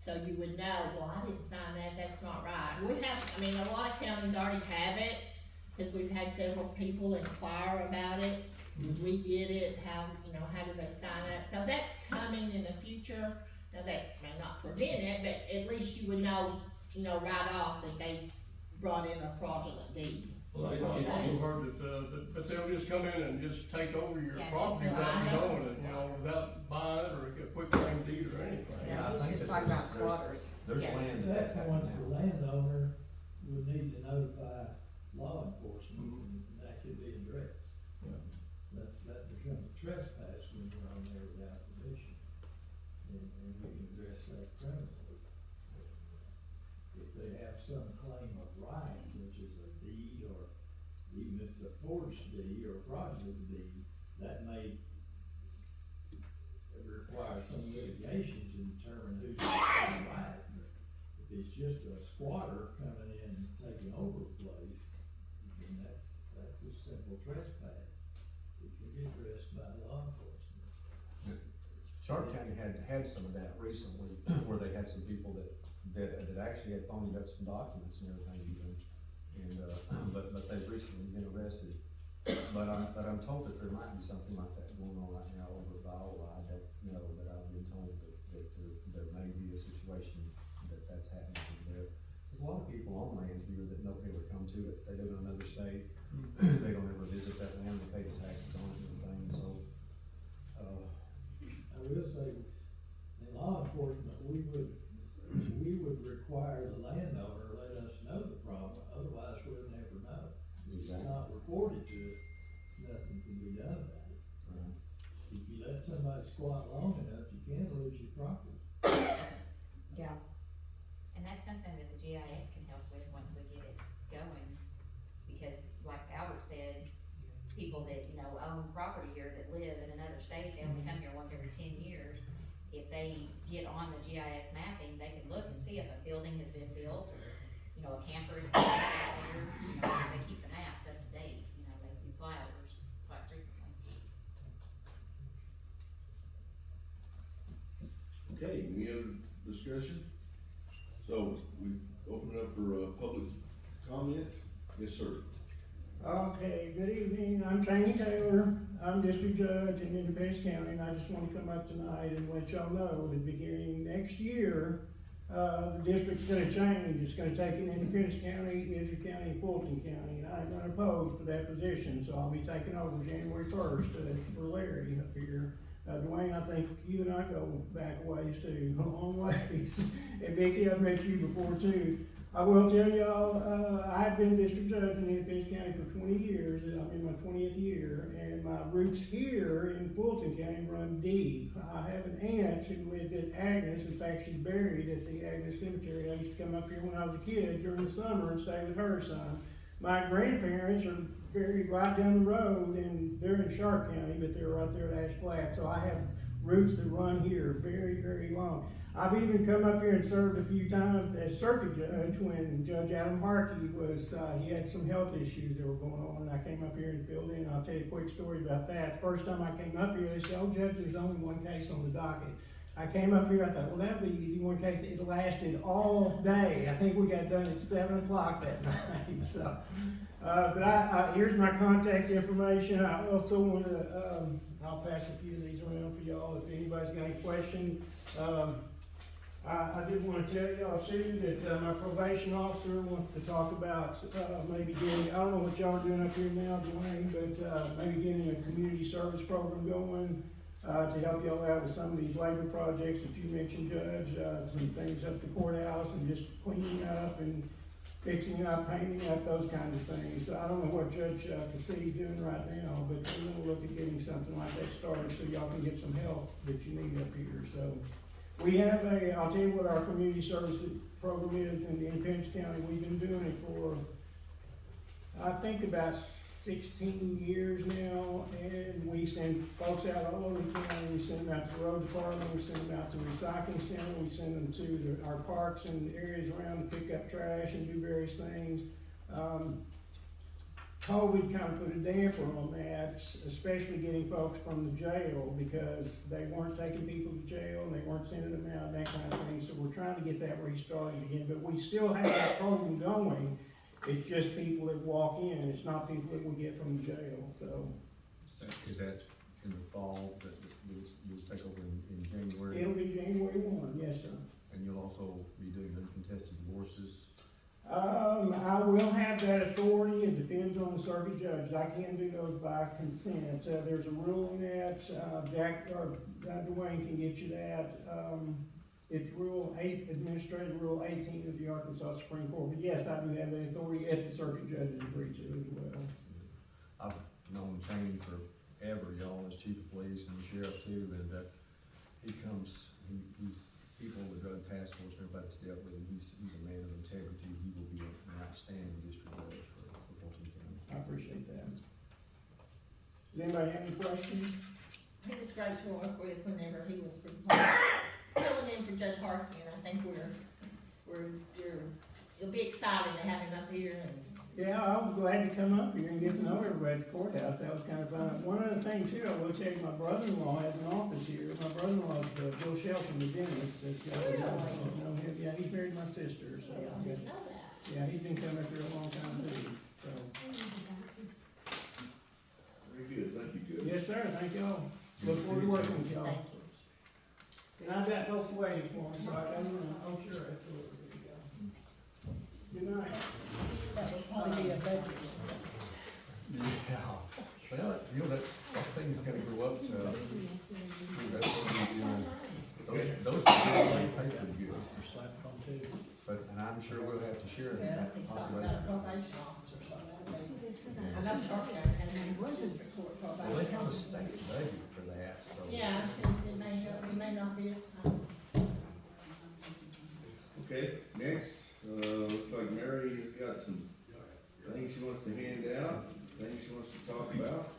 So you would know, well, I didn't sign that, that's not right. A lot of counties already have it, cause we've had several people inquire about it. Did we get it? How do they sign up? So that's coming in the future. Now, that may not prevent it, but at least you would know, right off that they brought in a fraudulent deed. Well, I also heard that they'll just come in and just take over your Yeah, property that's without what you I know. knowing it, without buying it or a quick claim deed or anything. Yeah, I he's think just that talking about there's- squatters. There's Yeah. land That's that's one happening the now. landowner would need to notify law enforcement, and that could be addressed. Yeah. That becomes a trespass when you're on there without permission, and we can address that criminally. If they have some claim of right, such as a deed, or even if it's a forged deed or fraudulent deed, that may require some litigation to determine who's the right. But if it's just a squatter coming in and taking over a place, then that's a simple trespass. It can be addressed by law enforcement. Charter County had some of that recently, where they had some people that actually had phonied up some documents and everything even. And, but they've recently been arrested. But I'm told that there might be something like that going on right now over at Viola. I don't know, but I've been told that there may be a situation that's happening over there. There's a lot of people on land here that nobody ever come to it. They live in another state. They don't ever visit that land, they pay the taxes on it and everything, so, I will say, in law enforcement, we would require the landowner to let us know the problem, otherwise we'll never know. If it's not reported to us, nothing can be done about it. Right. If you let somebody squat long enough, you can lose your property. Yeah. And that's something that the GIS can help with once we get it going, because like Albert said, people that, own property here that live in another state, they only come here once every 10 years. If they get on the GIS mapping, they can look and see if a building has been built, or, a camper is set up out there, because they keep the maps up to date, they do flyovers quite frequently. Okay, any other discussion? So, we open it up for, public comment? Yes, sir. Okay, good evening, I'm Jamie Taylor, I'm district judge in Independence County, and I just wanna come up tonight and let y'all know that beginning next year, the district's gonna change, it's gonna take in Independence County, Edgewood County, and Fulton County, and I'm unopposed for that position, so I'll be taking over January 1st, for Larry up here. Dwayne, I think you and I go back a ways too, a long ways, and Vicki, I've met you before too. I will tell y'all, I've been district judge in Independence County for 20 years, I'm in my 20th year, and my roots here in Fulton County run deep. I have an aunt who lived at Agnes, in fact, she's buried at the Agnes Cemetery. I used to come up here when I was a kid during the summer and stay with her son. My grandparents are very right down the road, and they're in Sharp County, but they're right there at Ash Flat, so I have routes that run here very, very long. I've even come up here and served a few times as circuit judge when Judge Adam Harkey was, he had some health issues that were going on, and I came up here and filled in. I'll tell you a quick story about that. First time I came up here, they said, "Oh, Judge, there's only one case on the docket." I came up here, I thought, well, that'd be easy, one case. It lasted all day. I think we got done at 7 o'clock that night, so. But here's my contact information. I also want to, I'll pass a few of these around for y'all if anybody's got any questions. I did want to tell y'all too that my probation officer wants to talk about maybe getting, I don't know what y'all are doing up here now, Dwayne, but maybe getting a community service program going to help y'all out with some of these labor projects that you mentioned, Judge, some things up the courthouse and just cleaning up and fixing up, painting up, those kinds of things. So I don't know what Judge Cassidy's doing right now, but we're gonna look at getting something like that started so y'all can get some help that you need up here, so. We have I'll tell you what our community service program is in Independence County. We've been doing it for, I think, about 16 years now, and we send folks out all over the county. We send them out to the road department, we send them out to the recycling center, we send them to our parks and areas around to pick up trash and do various things. COVID kind of put a damper on that, especially getting folks from the jail, because they weren't taking people to jail and they weren't sending them out, that kind of thing. So we're trying to get that restarted again, but we still have that program going. It's just people that walk in, it's not people that we get from the jail, so. Is that in the fall, that you'll take over in January? It'll be January 1, yes, sir. And you'll also be doing uncontested divorces? I will have that authority. It depends on the circuit judge. I can do those by consent. There's a rule in that, Dwayne can get you that. It's Administrative Rule 18 of the Arkansas Supreme Court. But yes, I do have the authority if the circuit judge agrees to it as well. I've known Shane forever, y'all, as chief of police and the sheriff too, and he's people in the drug task force and everybody's dealt with him. He's a man of integrity. He will be an outstanding district judge for Fulton County. I appreciate that. Does anybody have any questions? He was great to work with whenever he was filling in for Judge Harkey, and I think you'll be excited to have him up here. And Yeah, I was glad to come up here and get to know everybody at the courthouse. That was kind of fun. One other thing too, I will tell you, my brother-in-law has an office here. My brother-in-law is Bill Shelton, the dentist. Really? Know him. Yeah, he's married my sister, so. I didn't know that. Yeah, he's been coming up here a long time too, so. Very good, thank you, Judge. Yes, sir, thank y'all. Look forward to working with y'all. Thank you. And I've got folks waiting for me, so I gotta run. Oh, sure, absolutely. There you go. Good night. That would probably be a budget. Yeah, well, you know, that thing's gonna go up to, that's what we do. Those pay pretty good. But, and I'm sure we'll have to share Yeah, that he's talking population. about a probation officer, so that may, I know Sharp County had a district court probation. Well, they have a officer. state budget for that, so. Yeah, it may help, it may not be as, Okay, next, looks like Mary has got some things she wants to hand out, things she wants to talk about.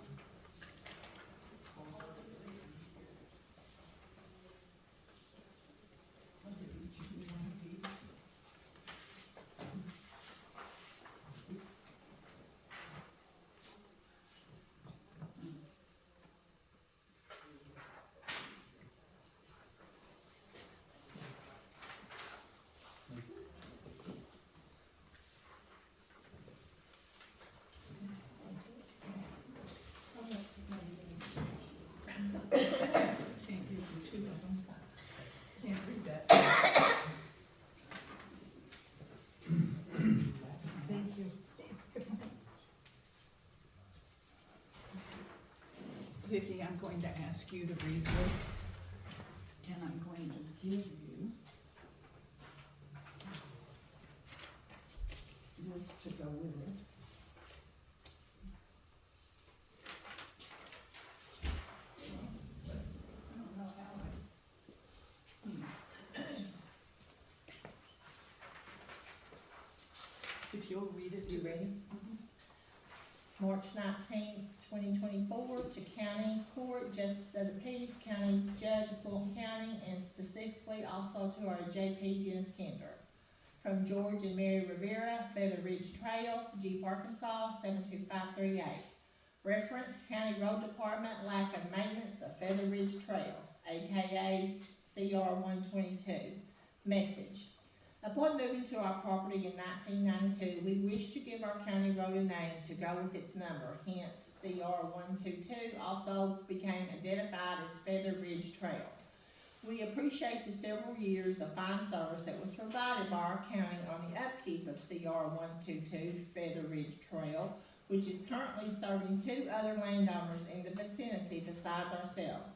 Vicki, I'm going to ask you to read this, and I'm going to give you this to go with it. I don't know how if you'll read it. you ready? March 19th, 2024, to County Court, Justice of the Peace, County Judge of Fulton County, and specifically also to our JP Dennis Kinder. From George and Mary Rivera, Feather Ridge Trail, Jeep, Arkansas, 72538. Reference, County Road Department lack of maintenance of Feather Ridge Trail, aka CR 122. Message. Upon moving to our property in 1992, we wish to give our county road a name to go with its number, hence CR 122 also became identified as Feather Ridge Trail. We appreciate the several years of fine service that was provided by our county on the upkeep of CR 122 Feather Ridge Trail, which is currently serving 2 other landowners in the vicinity besides ourselves.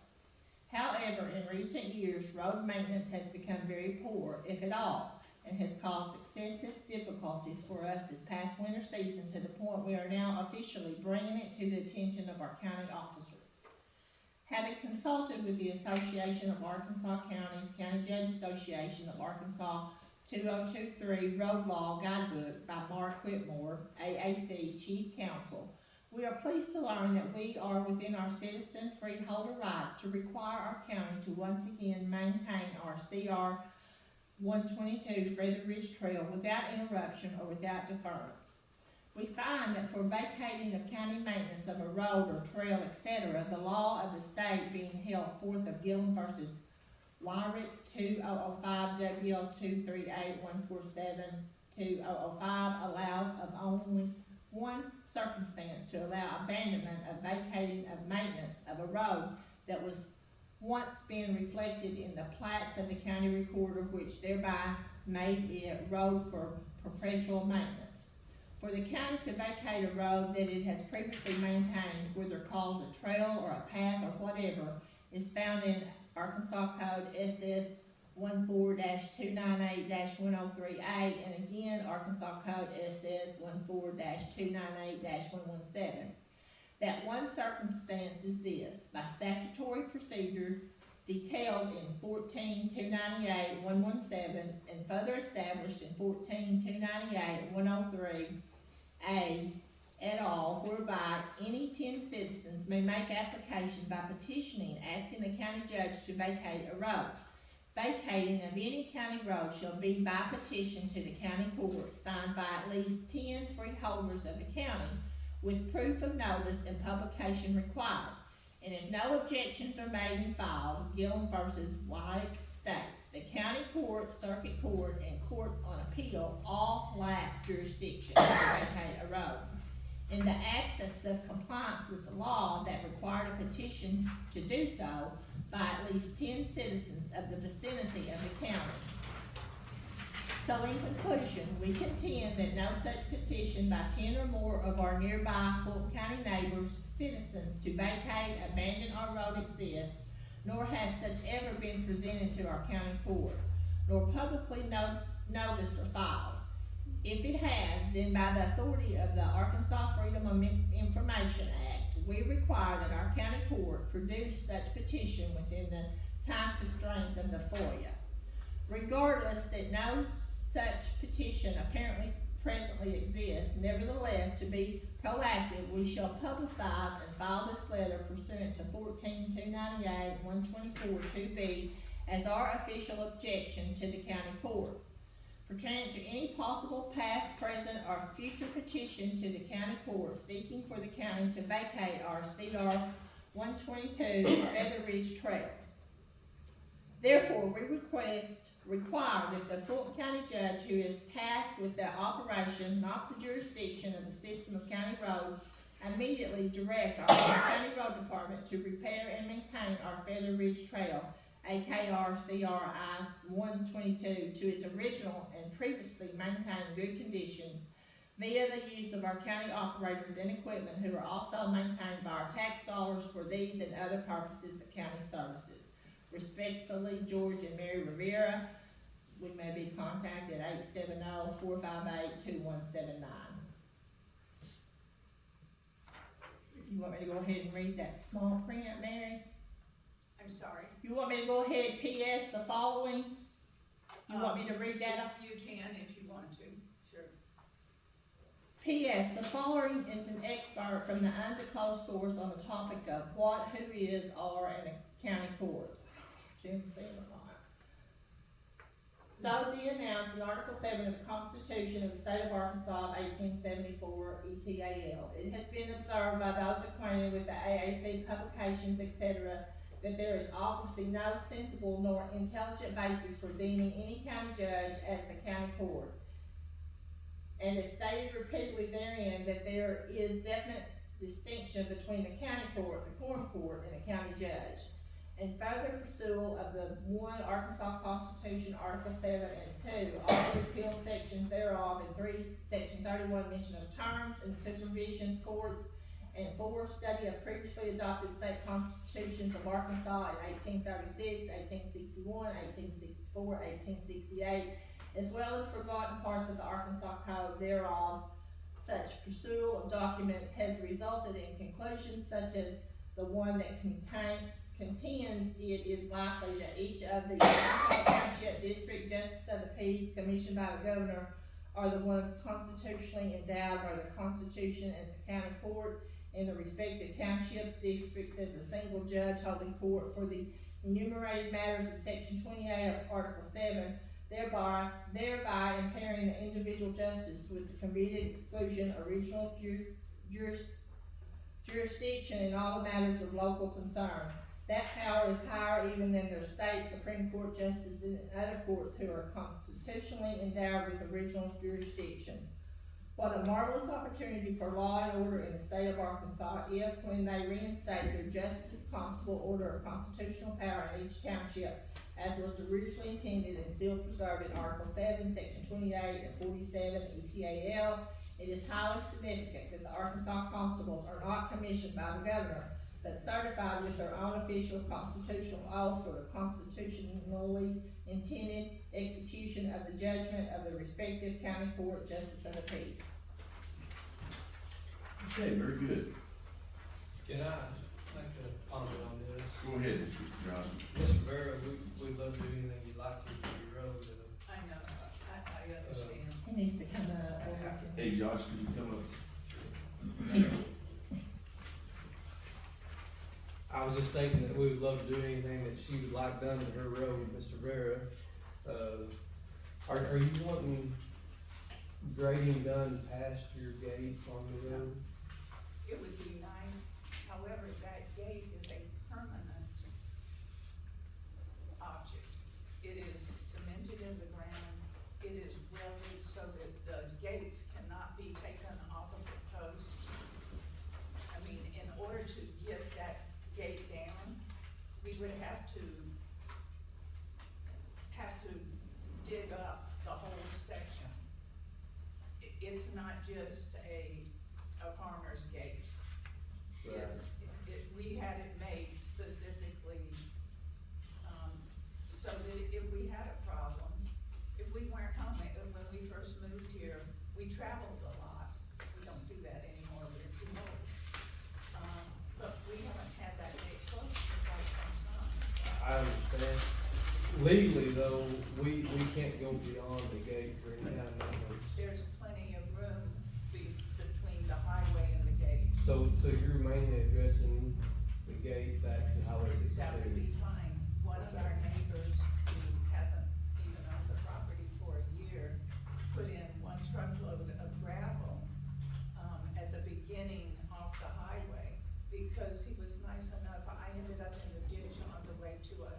However, in recent years, road maintenance has become very poor, if at all, and has caused excessive difficulties for us this past winter season to the point we are now officially bringing it to the attention of our county officers. Having consulted with the Association of Arkansas Counties, County Judge Association of Arkansas 2023 Road Law Guidebook by Mark Whitmore, AAC Chief Counsel, we are pleased to learn that we are within our citizen freeholder rights to require our county to once again maintain our CR 122 Feather Ridge Trail without interruption or without deference. We find that for vacating of county maintenance of a road or trail, etc., the law of the state being held forth of Gillum versus Wyrick 2005 WL 238-147-2005 allows of only one circumstance to allow abandonment of vacating of maintenance of a road that was once been reflected in the plats of the county recorder, which thereby made it road for perpetual maintenance. For the county to vacate a road that it has previously maintained, whether called a trail or a path or whatever, is found in Arkansas Code SS 14-298-103A, and again Arkansas Code SS 14-298-117. That one circumstance is this: by statutory procedure detailed in 14-298-117 and further established in 14-298-103A et al., whereby any 10 citizens may make application by petitioning asking the county judge to vacate a road. Vacating of any county road shall be by petition to the county court, signed by at least 10 freeholders of the county, with proof of notice and publication required. And if no objections are made and filed, Gillum versus Wyrick states, the county court, circuit court, and courts on appeal all lack jurisdiction to vacate a road. In the absence of compliance with the law that required a petition to do so by at least 10 citizens of the vicinity of the county. So in conclusion, we contend that no such petition by 10 or more of our nearby Fulton County neighbors, citizens, to vacate, abandon our road exists, nor has such ever been presented to our county court, nor publicly noticed or filed. If it has, then by the authority of the Arkansas Freedom of Information Act, we require that our county court produce such petition within the time constraints of the FOIA. Regardless that no such petition apparently presently exists, nevertheless, to be proactive, we shall publicize and file this letter pursuant to 14-298-124-2B as our official objection to the county court. Pertaining to any possible past, present, or future petition to the county court seeking for the county to vacate our CR 122 Feather Ridge Trail. Therefore, we require that the Fulton County judge, who is tasked with the operation, not the jurisdiction of the system of county roads, immediately direct our county road department to repair and maintain our Feather Ridge Trail, AKR CRI 122, to its original and previously maintained good conditions via the use of our county operators and equipment, who are also maintained by our tax dollars for these and other purposes of county services. Respectfully, George and Mary Rivera. We may be contacted at 870-458-2179. You want me to go ahead and read that small print, Mary? I'm sorry. You want me to go ahead and PS the following? You want me to read that? You can if you want to, sure. P.S. The following is an expert from the undisclosed source on the topic of what, who is, are, and the county courts. Jim, see it or not? So be announced in Article 7 of the Constitution of the State of Arkansas of 1874, ETAL. It has been observed by those acquainted with the AAC publications, etc., that there is obviously no sensible nor intelligent basis for deeming any county judge as the county court. And is stated repeatedly therein that there is definite distinction between the county court, the quorum court, and the county judge. In further pursuit of the 1 Arkansas Constitution, Article 7 and 2, all the repealed sections thereof, and 3, Section 31, mention of terms and supervisions, courts, and 4, study of previously adopted state constitutions of Arkansas in 1836, 1861, 1864, 1868, as well as forgotten parts of the Arkansas Code thereof. Such pursuit of documents has resulted in conclusions such as the one that contends it is likely that each of the Arkansas Township District Justice of the Peace commissioned by the governor are the ones constitutionally endowed by the Constitution as the county court, and the respective townships, districts as a single judge holding court for the enumerated matters of Section 28 of Article 7, thereby impairing the individual justice with the convenient exclusion original jurisdiction in all matters of local concern. That power is higher even than their state Supreme Court justices and other courts who are constitutionally endowed with original jurisdiction. What a marvelous opportunity for law and order in the state of Arkansas if, when they reinstate their justice, constable, order of constitutional power in each township, as was originally intended and still preserved in Article 7, Section 28 and 47 ETAL, it is highly significant that the Arkansas constables are not commissioned by the governor, but certified with their own official constitutional oath for the constitutionally intended execution of the judgment of the respective county court justice of the peace. Okay, very good. Can I make a comment on this? Go ahead, Mr. Johnson. Mr. Vera, we'd love to do anything you'd like to for your road, I know, I understand. He needs to come up. Hey, Josh, could you come up? I was just thinking that we would love to do anything that she would like done to her road, Mr. Vera. Are you wanting grading done past your gate on the road? It would be nice, however, that gate is a permanent object. It is cemented in the ground, it is welded so that the gates cannot be taken off of the post. I mean, in order to get that gate down, we would have to dig up the whole section. It's not just a farmer's gate. Right. We had it made specifically, so that if we had a problem, if we weren't home, when we first moved here, we traveled a lot. We don't do that anymore, we're too old. But we haven't had that gate closed for quite some time. I understand. Legally though, we can't go beyond the gate for any kind of maintenance. There's plenty of room between the highway and the gate. So you're mainly addressing the gate back to Highway 62? That would be fine. One of our neighbors who hasn't even owned the property for a year, put in 1 truckload of gravel, at the beginning off the highway, because he was nice enough, I ended up in the ditch on the way to a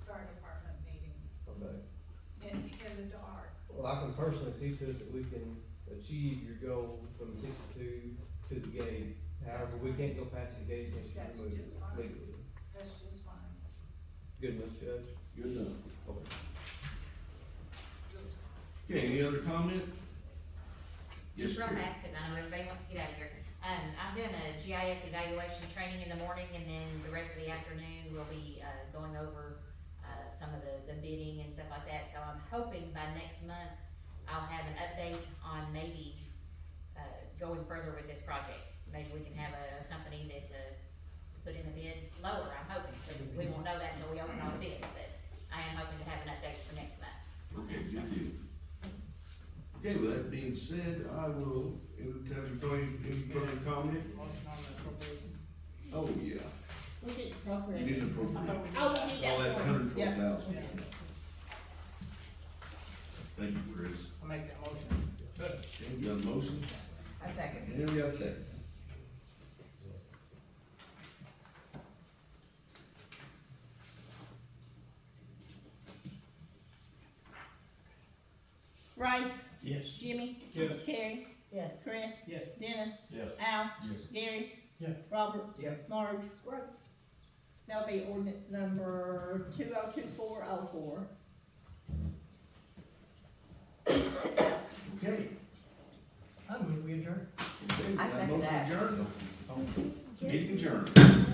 fire department meeting, Okay. in the dark. Well, I can personally see to it that we can achieve your goal from 62 to the gate. However, we can't go past the gate unless you That's remove just it fine. legally. That's just fine. Good enough, Judge? Good enough. Okay. Okay, any other comment? Yes, Just real Karen. fast, cause I know everybody wants to get out of here. I'm doing a GIS evaluation training in the morning, and then the rest of the afternoon, we'll be, going over, some of the bidding and stuff like that. So I'm hoping by next month, I'll have an update on maybe, going further with this project. Maybe we can have a company that, put in a bid lower, I'm hoping. So we won't know that until we open all the bids, but I am hoping to have an update for next month. Okay, good deal. Okay, with that being said, I will entertain any further comment. Motion on the appropriations. Oh, yeah. We get You appropriate. didn't appropriate. Oh, we need Oh, that that's one. Yeah. $112,000. Yeah. Thank you, Chris. I'll make that motion. Okay, we got a motion, I second. and we got a second. Ray, Yes. Jimmy, Yes. Carrie, Yes. Chris, Yes. Dennis, Yes. Al, Yes. Gary. Yeah. Robert, Yes. Marge. That'll be ordinance number 202404. Okay. I move we adjourn. Okay, we got a I second motion that. adjourned. Meeting adjourned.